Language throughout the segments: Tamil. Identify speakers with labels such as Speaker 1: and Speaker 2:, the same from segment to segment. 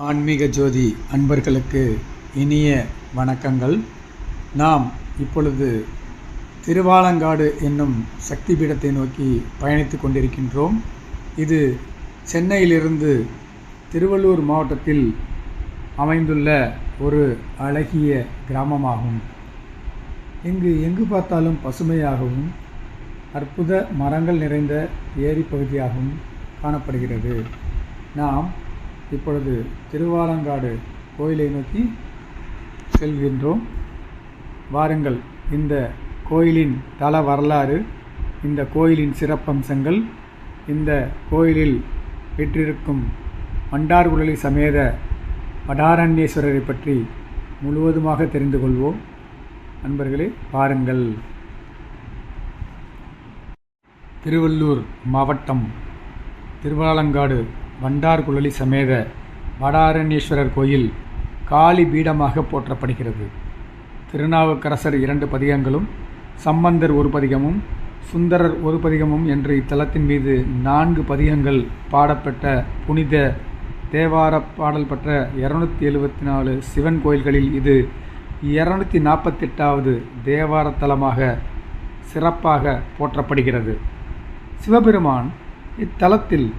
Speaker 1: ஆன்மீக ஜோதி அன்பர்களுக்கு இனிய வணக்கங்கள். நாம் இப்பொழுது திருவாலங்காடு என்னும் சக்தி பீடத்தை நோக்கி பயணித்து கொண்டிருக்கின்றோம். இது சென்னையிலிருந்து திருவள்ளூர் மாவட்டத்தில் அமைந்துள்ள ஒரு அழகிய கிராமமாகும். இங்கு எங்கு பார்த்தாலும் பசுமையாகவும் அற்புத மரங்கள் நிறைந்த ஏரி பகுதியாகவும் காணப்படுகிறது. நாம் இப்பொழுது திருவாலங்காடு கோயிலை நோக்கி செல்கின்றோம். வாருங்கள், இந்த கோயிலின் தல வரலாறு, இந்த கோயிலின் சிறப்பம்சங்கள், இந்த கோயிலில் வீற்றிருக்கும் வண்டார்குழலி சமேத வடாரண்யேஸ்வரரை பற்றி முழுவதுமாக தெரிந்து கொள்வோம். நண்பர்களே, பாருங்கள். திருவள்ளூர் மாவட்டம் திருவாலங்காடு வண்டார்குழலி சமேத வடாரண்யேஸ்வரர் கோயில் காளி பீடமாக போற்றப்படுகிறது. திருநாவுக்கரசர் 2 பதிகங்களும், சம்பந்தர் 1 பதிகமும், சுந்தரர் 1 பதிகமும் என்று இத்தலத்தின் மீது 4 பதிகங்கள் பாடப்பட்ட புனித தேவார பாடல் பெற்ற 274 சிவன் கோயில்களில் இது 248வது தேவார தலமாக சிறப்பாக போற்றப்படுகிறது. சிவபெருமான் இத்தலத்தில்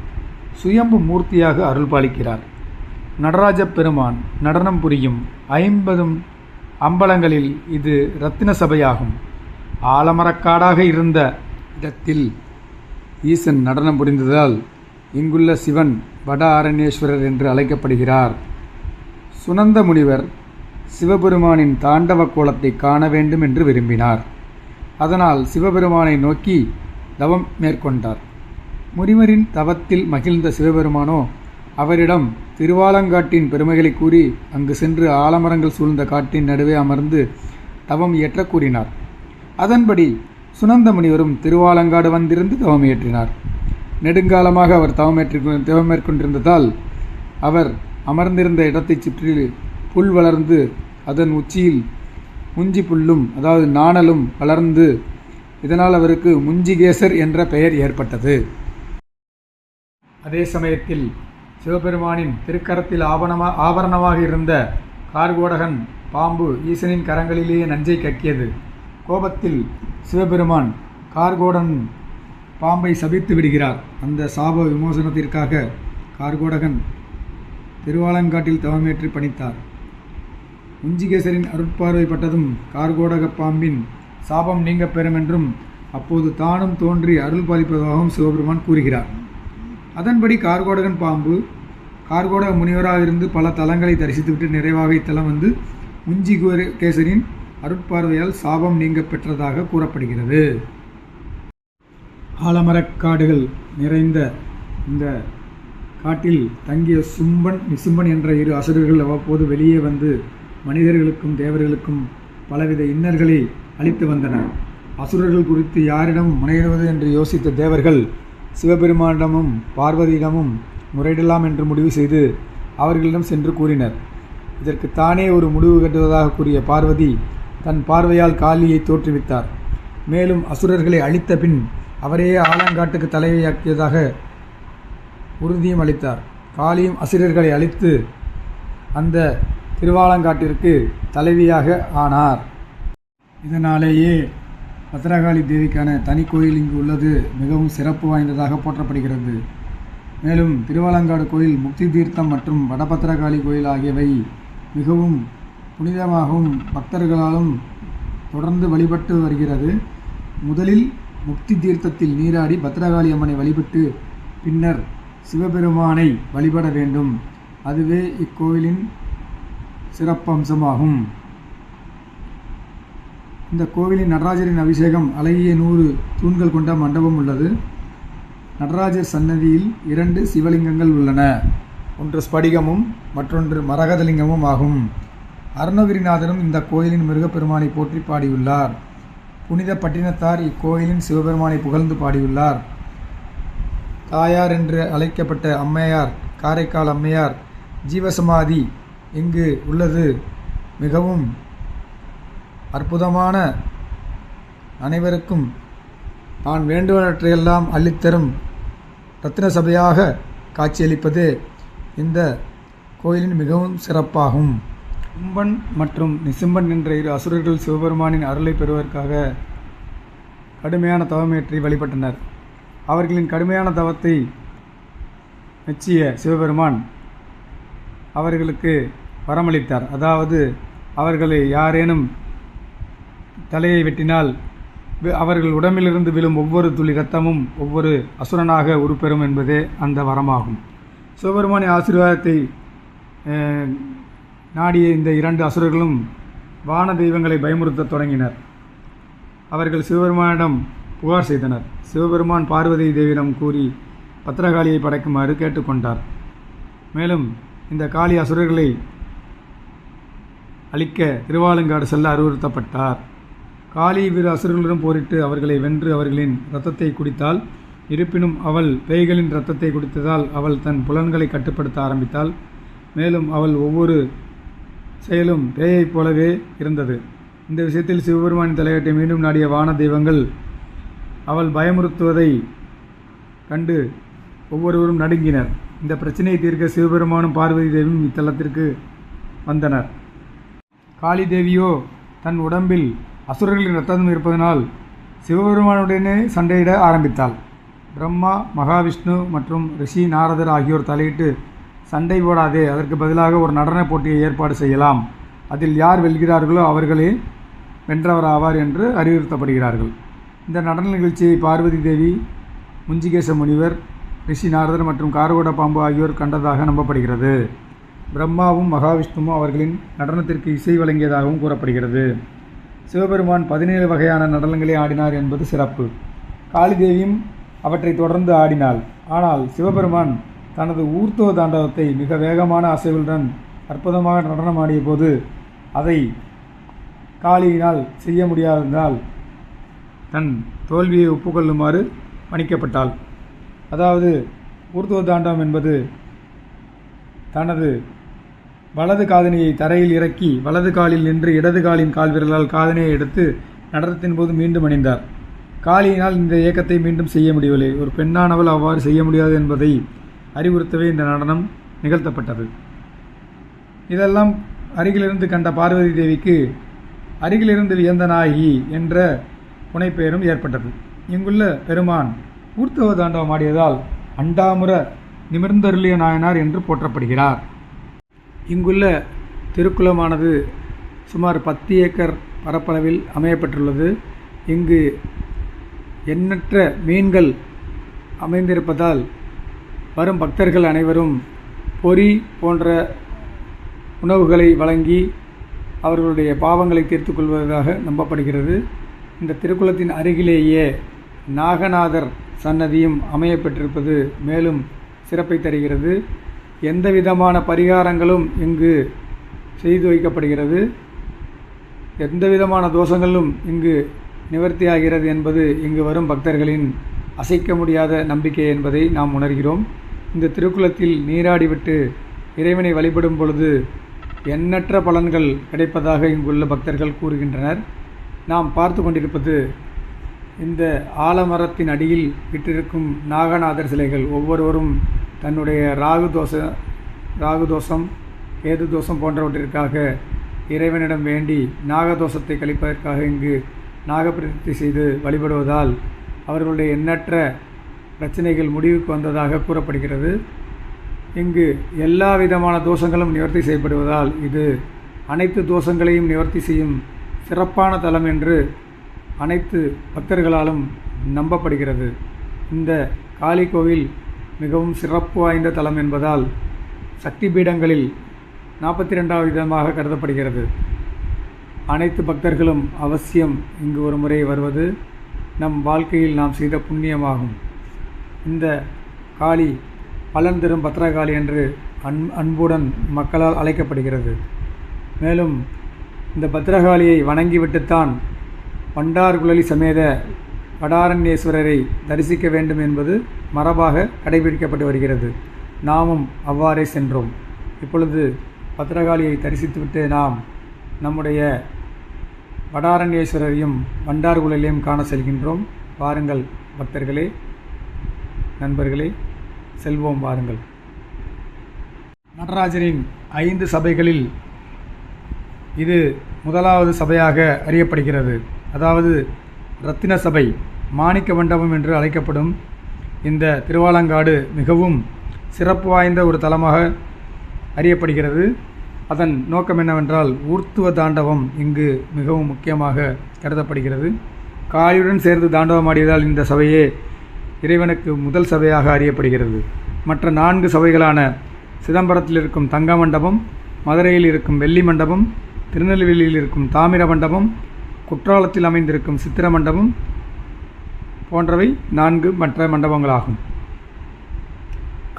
Speaker 1: சுயம்பு மூர்த்தியாக அருள்பாலிக்கிறார். நடராஜ பெருமான் நடனம் புரியும் 50 அம்பலங்களில் இது ரத்தின சபையாகும். ஆலமரக்காடாக இருந்த இடத்தில் ஈசன் நடனம் புரிந்ததால் இங்குள்ள சிவன் வட ஆரண்யேஸ்வரர் என்று அழைக்கப்படுகிறார். சுனந்த முனிவர் சிவபெருமானின் தாண்டவ கோலத்தை காண வேண்டும் என்று விரும்பினார். அதனால் சிவபெருமானை நோக்கி தவம் மேற்கொண்டார். முனிவரின் தவத்தில் மகிழ்ந்த சிவபெருமானோ அவரிடம் திருவாலங்காட்டின் பெருமைகளை கூறி அங்கு சென்று ஆலமரங்கள் சூழ்ந்த காட்டின் நடுவே அமர்ந்து தவம் இயற்ற கூறினார். அதன்படி சுனந்த முனிவரும் திருவாலங்காடு வந்திருந்து தவம் இயற்றினார். நெடுங்காலமாக அவர் தவம் மேற்கொண்டிருந்ததால் அவர் அமர்ந்திருந்த இடத்தைச் சுற்றி புல் வளர்ந்து அதன் உச்சியில் முஞ்சி புல்லும், அதாவது நாணலும் வளர்ந்து இதனால் அவருக்கு முஞ்சிகேசர் என்ற பெயர் ஏற்பட்டது. அதே சமயத்தில் சிவபெருமானின் திருக்கரத்தில் ஆபரணமாக இருந்த கார்கோடகன் பாம்பு ஈசனின் கரங்களிலேயே நஞ்சை கக்கியது. கோபத்தில் சிவபெருமான் கார்கோடன் பாம்பை சபித்து விடுகிறார். அந்த சாப விமோசனத்திற்காக கார்கோடகன் திருவாலங்காட்டில் தவமேற்றி பணித்தார். முஞ்சிகேசரின் அருட்பார்வைப்பட்டதும் கார்கோடக பாம்பின் சாபம் நீங்க பெறும் என்றும் அப்போது தானும் தோன்றி அருள் பாலிப்பதாகவும் சிவபெருமான் கூறுகிறார். அதன்படி கார்கோடகன் பாம்பு கார்கோடக முனிவராக இருந்து பல தலங்களை தரிசித்துவிட்டு நிறைவாக இத்தலம் வந்து முஞ்சிகேசரின் அருட்பார்வையால் சாபம் நீங்க பெற்றதாக கூறப்படுகிறது. ஆலமரக்காடுகள் நிறைந்த இந்த காட்டில் தங்கிய சும்பன் நிசும்பன் என்ற 2 அசுரர்கள் அவ்வப்போது வெளியே வந்து மனிதர்களுக்கும் தேவர்களுக்கும் பலவித இன்னல்களை அளித்து வந்தனர். அசுரர்கள் குறித்து யாரிடம் முறையிடுவது என்று யோசித்த தேவர்கள் சிவபெருமானிடமும் பார்வதியிடமும் முறையிடலாம் என்று முடிவு செய்து அவர்களிடம் சென்று கூறினர். இதற்கு தானே ஒரு முடிவு கட்டுவதாக கூறிய பார்வதி தன் பார்வையால் காளியை தோற்றுவித்தார். மேலும் அசுரர்களை அழித்த பின் அவரையே ஆலங்காட்டுக்கு தலைவியாக்கியதாக உறுதியும் அளித்தார். காளியும் அசுரர்களை அழித்து அந்த திருவாலங்காட்டிற்கு தலைவியாக ஆனார். இதனாலேயே பத்ரகாளி தேவிக்கான தனி கோயில் இங்கு உள்ளது மிகவும் சிறப்பு வாய்ந்ததாக போற்றப்படுகிறது. மேலும் திருவாலங்காடு கோயில் முக்தி தீர்த்தம் மற்றும் வடபத்ரகாளி கோயில் ஆகியவை மிகவும் புனிதமாகவும் பக்தர்களாலும் தொடர்ந்து வழிபட்டு வருகிறது. முதலில் முக்தி தீர்த்தத்தில் நீராடி பத்ரகாளி அம்மனை வழிபட்டு பின்னர் சிவபெருமானை வழிபட வேண்டும். அதுவே இக்கோயிலின் சிறப்பம்சமாகும். இந்த கோவிலின் நடராஜரின் அபிஷேகம் அழகிய 100 தூண்கள் கொண்ட மண்டபம் உள்ளது. நடராஜர் சன்னதியில் 2 சிவலிங்கங்கள் உள்ளன. ஒன்று ஸ்படிகமும் மற்றொன்று மரகதலிங்கமும் ஆகும். அருணகிரிநாதரும் இந்த கோயிலின் முருகப்பெருமானை போற்றி பாடியுள்ளார். புனித பட்டினத்தார் இக்கோயிலின் சிவபெருமானை புகழ்ந்து பாடியுள்ளார். தாயார் என்று அழைக்கப்பட்ட அம்மையார், காரைக்கால் அம்மையார் ஜீவசமாதி இங்கு உள்ளது. மிகவும் அற்புதமான, அனைவருக்கும் தான் வேண்டுவனவற்றையெல்லாம் அள்ளித்தரும் ரத்தின சபையாக காட்சியளிப்பது இந்த கோயிலின் மிகவும் சிறப்பாகும். சும்பன் மற்றும் நிசும்பன் என்ற இரு அசுரர்கள் சிவபெருமானின் அருளை பெறுவதற்காக கடுமையான தவமேற்றி வழிபட்டனர். அவர்களின் கடுமையான தவத்தை மெச்சிய சிவபெருமான் அவர்களுக்கு வரமளித்தார். அதாவது அவர்களை யாரேனும் தலையை வெட்டினால் அவர்கள் உடம்பிலிருந்து விழும் ஒவ்வொரு துளி இரத்தமும் ஒவ்வொரு அசுரனாக உருப்பெறும் என்பதே அந்த வரமாகும். சிவபெருமானின் ஆசீர்வாதத்தை நாடிய இந்த இரண்டு அசுரர்களும் வான தெய்வங்களை பயமுறுத்தத் தொடங்கினர். அவர்கள் சிவபெருமானிடம் புகார் செய்தனர். சிவபெருமான் பார்வதி தேவியிடம் கூறி பத்திரகாளியை படைக்குமாறு கேட்டுக்கொண்டார். மேலும் இந்த காளி அசுரர்களை அழிக்க திருவாலங்காடு செல்ல அறிவுறுத்தப்பட்டார். காளி இவ்விரு அசுரர்களுடன் போரிட்டு அவர்களை வென்று அவர்களின் இரத்தத்தை குடித்தாள். இருப்பினும் அவள் பேய்களின் இரத்தத்தை குடித்ததால் அவள் தன் புலன்களை கட்டுப்படுத்த ஆரம்பித்தாள். மேலும் அவள் ஒவ்வொரு செயலும் பேயைப் போலவே இருந்தது. இந்த விஷயத்தில் சிவபெருமானின் தலையீட்டை மீண்டும் நாடிய வான தெய்வங்கள் அவள் பயமுறுத்துவதை கண்டு ஒவ்வொருவரும் நடுங்கினர். இந்த பிரச்சனையை தீர்க்க சிவபெருமானும் பார்வதி தேவியும் இத்தலத்திற்கு வந்தனர். காளி தேவியோ தன் உடம்பில் அசுரர்களின் இரத்தம் இருப்பதனால் சிவபெருமானுடனே சண்டையிட ஆரம்பித்தாள். பிரம்மா, மகாவிஷ்ணு மற்றும் ரிஷி நாரதர் ஆகியோர் தலையிட்டு சண்டை போடாதே, அதற்கு பதிலாக ஒரு நடன போட்டியை ஏற்பாடு செய்யலாம், அதில் யார் வெல்கிறார்களோ அவர்களே வென்றவராவார் என்று அறிவுறுத்தப்படுகிறார்கள். இந்த நடன நிகழ்ச்சியை பார்வதி தேவி, முஞ்சிகேச முனிவர், ரிஷி நாரதர் மற்றும் காரகோட பாம்பு ஆகியோர் கண்டதாக நம்பப்படுகிறது. பிரம்மாவும் மகாவிஷ்ணுவும் அவர்களின் நடனத்திற்கு இசை வழங்கியதாகவும் கூறப்படுகிறது. சிவபெருமான் 17 வகையான நடனங்களை ஆடினார் என்பது சிறப்பு. காளி தேவியும் அவற்றை தொடர்ந்து ஆடினாள். ஆனால் சிவபெருமான் தனது ஊர்த்துவ தாண்டவத்தை மிக வேகமான அசைவுடன் அற்புதமாக நடனமாடிய போது அதை காளியினால் செய்ய முடியாததால் தன் தோல்வியை ஒப்புக்கொள்ளுமாறு பணிக்கப்பட்டாள். அதாவது ஊர்த்துவ தாண்டவம் என்பது தனது வலது காதணியை தரையில் இறக்கி வலது காலில் நின்று இடது காலின் கால்விரலால் காதணியை எடுத்து நடனத்தின் போது மீண்டும் அணிந்தார். காளியினால் இந்த இயக்கத்தை மீண்டும் செய்ய முடியவில்லை. ஒரு பெண்ணானவள் அவ்வாறு செய்ய முடியாது என்பதை அறிவுறுத்தவே இந்த நடனம் நிகழ்த்தப்பட்டது. இதெல்லாம் அருகிலிருந்து கண்ட பார்வதி தேவிக்கு அருகிலிருந்து வியந்த நாயகி என்ற புனைப்பெயரும் ஏற்பட்டது. இங்குள்ள பெருமான் ஊர்த்துவ தாண்டவம் ஆடியதால் அண்டாமுர நிமிர்ந்தருளிய நாயனார் என்று போற்றப்படுகிறார். இங்குள்ள திருக்குளமானது சுமார் 10 ஏக்கர் பரப்பளவில் அமையப்பட்டுள்ளது. இங்கு எண்ணற்ற மீன்கள் அமைந்திருப்பதால் வரும் பக்தர்கள் அனைவரும் பொரி போன்ற உணவுகளை வழங்கி அவர்களுடைய பாவங்களை தீர்த்து கொள்வதாக நம்பப்படுகிறது. இந்த திருக்குளத்தின் அருகிலேயே நாகநாதர் சன்னதியும் அமையப்பட்டிருப்பது மேலும் சிறப்பை தருகிறது. எந்த விதமான பரிகாரங்களும் இங்கு செய்து வைக்கப்படுகிறது. எந்த விதமான தோஷங்களும் இங்கு நிவர்த்தியாகிறது என்பது இங்கு வரும் பக்தர்களின் அசைக்க முடியாத நம்பிக்கை என்பதை நாம் உணர்கிறோம். இந்த திருக்குளத்தில் நீராடிவிட்டு இறைவனை வழிபடும் பொழுது எண்ணற்ற பலன்கள் கிடைப்பதாக இங்குள்ள பக்தர்கள் கூறுகின்றனர். நாம் பார்த்து கொண்டிருப்பது இந்த ஆலமரத்தின் அடியில் விட்டிருக்கும் நாகநாதர் சிலைகள். ஒவ்வொருவரும் தன்னுடைய ராகு தோஷம், கேது தோஷம் போன்றவற்றிற்காக இறைவனிடம் வேண்டி நாகதோஷத்தை கழிப்பதற்காக இங்கு நாகப்பிரதிஷ்டை செய்து வழிபடுவதால் அவர்களுடைய எண்ணற்ற பிரச்சனைகள் முடிவுக்கு வந்ததாக கூறப்படுகிறது. இங்கு எல்லா விதமான தோஷங்களும் நிவர்த்தி செய்யப்படுவதால் இது அனைத்து தோஷங்களையும் நிவர்த்தி செய்யும் சிறப்பான தலம் என்று அனைத்து பக்தர்களாலும் நம்பப்படுகிறது. இந்த காளி கோவில் மிகவும் சிறப்பு வாய்ந்த தலம் என்பதால் சக்தி பீடங்களில் 42வது இடமாக கருதப்படுகிறது. அனைத்து பக்தர்களும் அவசியம் இங்கு ஒரு முறை வருவது நம் வாழ்க்கையில் நாம் செய்த புண்ணியமாகும். இந்த காளி பலன் தரும் பத்ரகாளி என்று அன்புடன் மக்களால் அழைக்கப்படுகிறது. மேலும் இந்த பத்ரகாளியை வணங்கிவிட்டுத்தான் பண்டார்குழலி சமேத வடாரண்யேஸ்வரரை தரிசிக்க வேண்டும் என்பது மரபாக கடைபிடிக்கப்பட்டு வருகிறது. நாமும் அவ்வாறே சென்றோம். இப்பொழுது பத்ரகாளியை தரிசித்துவிட்டு நாம் நம்முடைய வடாரண்யேஸ்வரரையும் பண்டார்குழலையும் காண செல்கின்றோம். வாருங்கள் பக்தர்களே, நண்பர்களே, செல்வோம் வாருங்கள். நடராஜரின் 5 சபைகளில் இது முதலாவது சபையாக அறியப்படுகிறது. அதாவது ரத்தின சபை, மாணிக்க மண்டபம் என்று அழைக்கப்படும் இந்த திருவாலங்காடு மிகவும் சிறப்பு வாய்ந்த ஒரு தலமாக அறியப்படுகிறது. அதன் நோக்கம் என்னவென்றால் ஊர்த்துவ தாண்டவம் இங்கு மிகவும் முக்கியமாக கருதப்படுகிறது. காளியுடன் சேர்ந்து தாண்டவமாடியதால் இந்த சபையே இறைவனுக்கு முதல் சபையாக அறியப்படுகிறது. மற்ற 4 சபைகளான சிதம்பரத்தில் இருக்கும் தங்க மண்டபம், மதுரையில் இருக்கும் வெள்ளி மண்டபம், திருநெல்வேலியில் இருக்கும் தாமிர மண்டபம், குற்றாலத்தில் அமைந்திருக்கும் சித்திர மண்டபம் போன்றவை 4 மற்ற மண்டபங்களாகும்.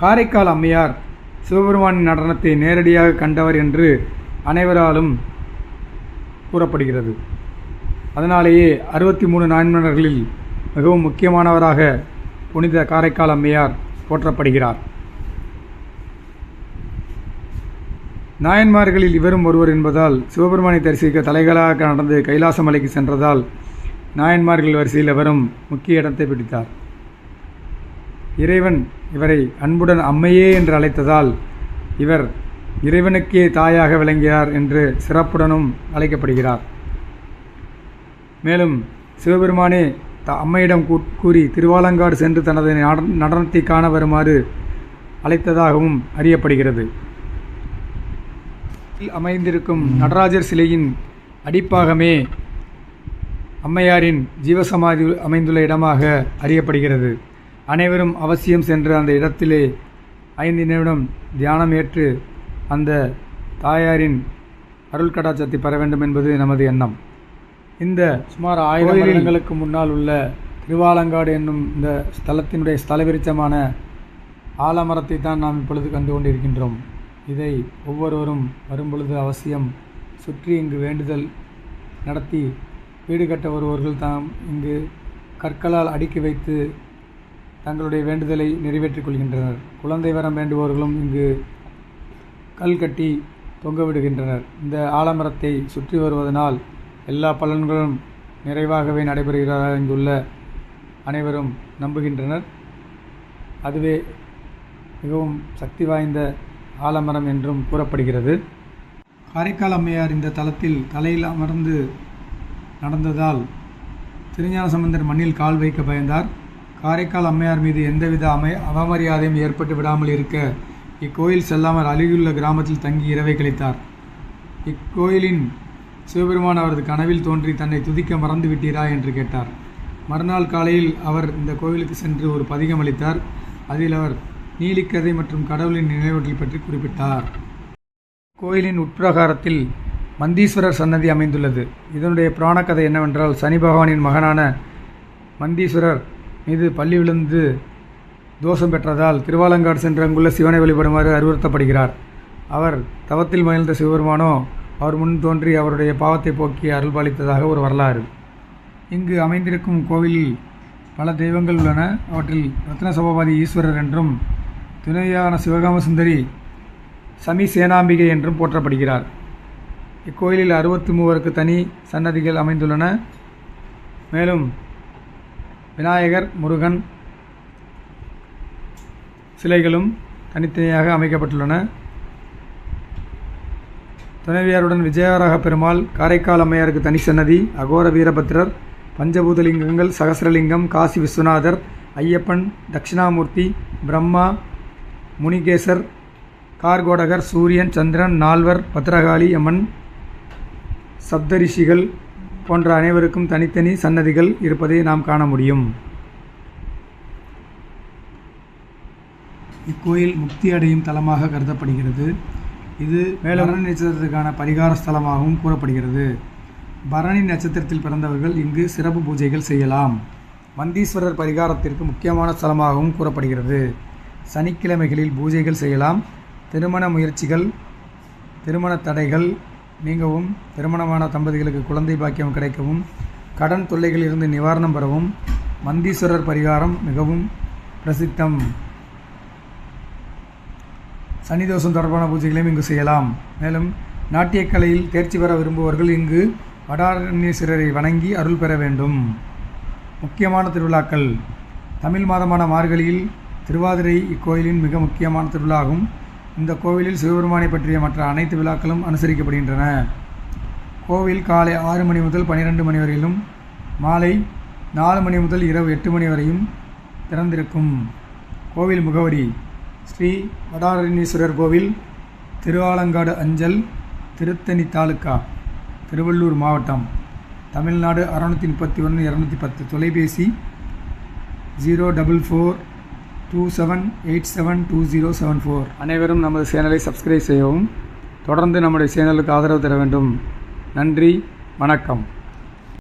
Speaker 1: காரைக்கால் அம்மையார் சிவபெருமானின் நடனத்தை நேரடியாக கண்டவர் என்று அனைவராலும் கூறப்படுகிறது. அதனாலேயே 63 நாயன்மார்களில் மிகவும் முக்கியமானவராக புனித காரைக்கால் அம்மையார் போற்றப்படுகிறார். நாயன்மார்களில் இவரும் ஒருவர் என்பதால் சிவபெருமானை தரிசிக்க தலைகளாக நடந்து கைலாச மலைக்கு சென்றதால் நாயன்மார்கள் வரிசையில் இவரும் முக்கிய இடத்தை பிடித்தார். இறைவன் இவரை அன்புடன் அம்மையே என்று அழைத்ததால் இவர் இறைவனுக்கே தாயாக விளங்கினார் என்று சிறப்புடனும் அழைக்கப்படுகிறார். மேலும் சிவபெருமானே அம்மையிடம் கூறி திருவாலங்காடு சென்று தனது நடனத்தை காண வருமாறு அழைத்ததாகவும் அறியப்படுகிறது. அமைந்திருக்கும் நடராஜர் சிலையின் அடிப்பாகமே அம்மையாரின் ஜீவசமாதி அமைந்துள்ள இடமாக அறியப்படுகிறது. அனைவரும் அவசியம் சென்று அந்த இடத்திலே 5 நிமிடம் தியானம் ஏற்று அந்த தாயாரின் அருள் கடாட்சத்தை பெற வேண்டும் என்பது நமது எண்ணம். இந்த சுமார் 1000 வருடங்களுக்கு முன்னால் உள்ள திருவாலங்காடு என்னும் இந்த ஸ்தலத்தினுடைய ஸ்தல விருட்சமான ஆலமரத்தை தான் நாம் இப்பொழுது கண்டு கொண்டிருக்கின்றோம். இதை ஒவ்வொருவரும் வரும்பொழுது அவசியம் சுற்றி இங்கு வேண்டுதல் நடத்தி வீடு கட்ட வருபவர்கள் தாம் இங்கு கற்களால் அடுக்கி வைத்து தங்களுடைய வேண்டுதலை நிறைவேற்றிக் கொள்கின்றனர். குழந்தை வரம் வேண்டுபவர்களும் இங்கு கல் கட்டி தொங்க விடுகின்றனர். இந்த ஆலமரத்தை சுற்றி வருவதனால் எல்லா பலன்களும் நிறைவாகவே நடைபெறுகிறார்கள் இங்குள்ள அனைவரும் நம்புகின்றனர். அதுவே மிகவும் சக்தி வாய்ந்த ஆலமரம் என்றும் கூறப்படுகிறது. காரைக்கால் அம்மையார் இந்த தலத்தில் தலையில் அமர்ந்து நடந்ததால் திருஞான சம்பந்தர் மண்ணில் கால் வைக்க பயந்தார். காரைக்கால் அம்மையார் மீது எந்தவித அவமரியாதையும் ஏற்பட்டு விடாமல் இருக்க இக்கோயில் செல்லாமல் அருகிலுள்ள கிராமத்தில் தங்கி இரவை கழித்தார். இக்கோயிலின் சிவபெருமான் அவரது கனவில் தோன்றி தன்னை துதிக்க மறந்து விட்டீரா என்று கேட்டார். மறுநாள் காலையில் அவர் இந்த கோவிலுக்கு சென்று ஒரு பதிகம் அளித்தார். அதில் அவர் நீலிக்கதை மற்றும் கடவுளின் நினைவூட்டல் பற்றி குறிப்பிட்டார். கோயிலின் உட்பிரகாரத்தில் மந்தீஸ்வரர் சன்னதி அமைந்துள்ளது. இதனுடைய புராண கதை என்னவென்றால், சனி பகவானின் மகனான மந்தீஸ்வரர் மீது பள்ளி விழுந்து தோஷம் பெற்றதால் திருவாலங்காடு சென்று அங்குள்ள சிவனை வழிபடுமாறு அறிவுறுத்தப்படுகிறார். அவர் தவத்தில் மகிழ்ந்த சிவபெருமானோ அவர் முன் தோன்றி அவருடைய பாவத்தை போக்கி அருள்பாலித்ததாக ஒரு வரலாறு. இங்கு அமைந்திருக்கும் கோவிலில் பல தெய்வங்கள் உள்ளன. அவற்றில் ரத்ன சபாபதி ஈஸ்வரர் என்றும் துணையான சிவகாம சுந்தரி சமி சேனாம்பிகை என்றும் போற்றப்படுகிறார். இக்கோயிலில் 63 தனி சன்னதிகள் அமைந்துள்ளன. மேலும் விநாயகர், முருகன் சிலைகளும் தனித்தனியாக அமைக்கப்பட்டுள்ளன. துணைவியாருடன் விஜயவராக பெருமாள், காரைக்கால் அம்மையாருக்கு தனி சன்னதி, அகோர வீரபத்திரர், பஞ்சபூதலிங்கங்கள், சகசிரலிங்கம், காசி விஸ்வநாதர், ஐயப்பன், தட்சிணாமூர்த்தி, பிரம்மா, முனிகேசர், கார்கோடகர், சூரியன், சந்திரன், நால்வர், பத்ரகாளி அம்மன், சப்தரிஷிகள் போன்ற அனைவருக்கும் தனித்தனி சன்னதிகள் இருப்பதை நாம் காண முடியும். இக்கோயில் முக்தி அடையும் தலமாக கருதப்படுகிறது. இது பரணி நட்சத்திரத்திற்கான பரிகார ஸ்தலமாகவும் கூறப்படுகிறது. பரணி நட்சத்திரத்தில் பிறந்தவர்கள் இங்கு சிறப்பு பூஜைகள் செய்யலாம். மந்தீஸ்வரர் பரிகாரத்திற்கு முக்கியமான ஸ்தலமாகவும் கூறப்படுகிறது. சனிக்கிழமைகளில் பூஜைகள் செய்யலாம். திருமண முயற்சிகள், திருமண தடைகள் நீங்கவும், திருமணமான தம்பதிகளுக்கு குழந்தை பாக்கியம் கிடைக்கவும், கடன் தொல்லைகளில் இருந்து நிவாரணம் பெறவும் மந்தீஸ்வரர் பரிகாரம் மிகவும் பிரசித்தம். சனிதோஷம் தொடர்பான பூஜைகளையும் இங்கு செய்யலாம். மேலும் நாட்டியக்கலையில் தேர்ச்சி பெற விரும்புபவர்கள் இங்கு வடாரண்யேஸ்வரரை வணங்கி அருள் பெற வேண்டும். முக்கியமான திருவிழாக்கள். தமிழ் மாதமான மார்கழியில் திருவாதிரை இக்கோயிலின் மிக முக்கியமான திருவிழாகும். இந்த கோவிலில் சிவபெருமானை பற்றிய மற்ற அனைத்து விழாக்களும் அனுசரிக்கப்படுகின்றன. கோவில் காலை 6 மணி முதல் 12 மணி வரையிலும் மாலை 4 மணி முதல் இரவு 8 மணி வரையும் திறந்திருக்கும். கோவில் முகவரி: ஸ்ரீ வடாரண்யேஸ்வரர் கோவில், திருஆலங்காடு அஞ்சல், திருத்தணி தாலுகா, திருவள்ளூர் மாவட்டம், தமிழ்நாடு 631 210. தொலைபேசி 04427872074. அனைவரும் நமது சேனலை சப்ஸ்கிரைப் செய்யவும். தொடர்ந்து நம்முடைய சேனலுக்கு ஆதரவு தர வேண்டும். நன்றி, வணக்கம்.